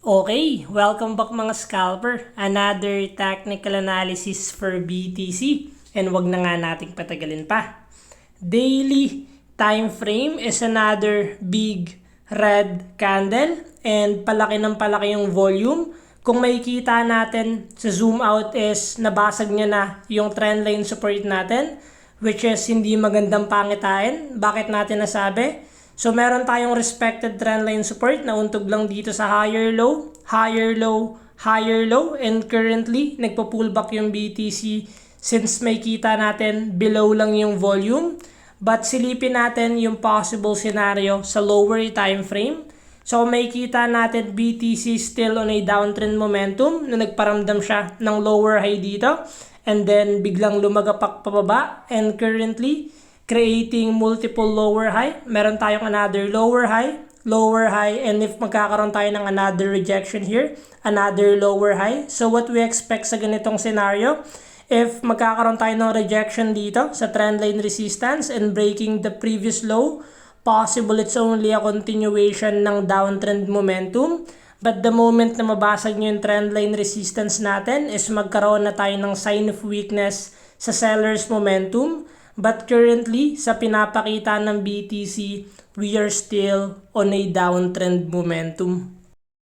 Okay, welcome back mga scalper. Another technical analysis for BTC. And wag na nga nating patagalin pa. Daily time frame is another big red candle. And palaki ng palaki yung volume. Kung makikita natin sa zoom out is nabasag niya na yung trendline support natin. Which is hindi magandang pangitain. Bakit natin nasabi? So meron tayong respected trendline support na untog lang dito sa higher low, higher low, higher low, and currently nagpo-pullback yung BTC since may kita natin below lang yung volume. But silipin natin yung possible scenario sa lower time frame. So may kita natin BTC still on a downtrend momentum na nagparamdam siya ng lower high dito and then biglang lumagapak pababa and currently creating multiple lower high. Meron tayong another lower high, and if magkakaroon tayo ng another rejection here, another lower high. So what we expect sa ganitong scenario, if magkakaroon tayo ng rejection dito sa trendline resistance and breaking the previous low, possible it's only a continuation ng downtrend momentum. But the moment na mabasag nyo yung trendline resistance natin is magkaroon na tayo ng sign of weakness sa seller's momentum. But currently, sa pinapakita ng BTC, we are still on a downtrend momentum.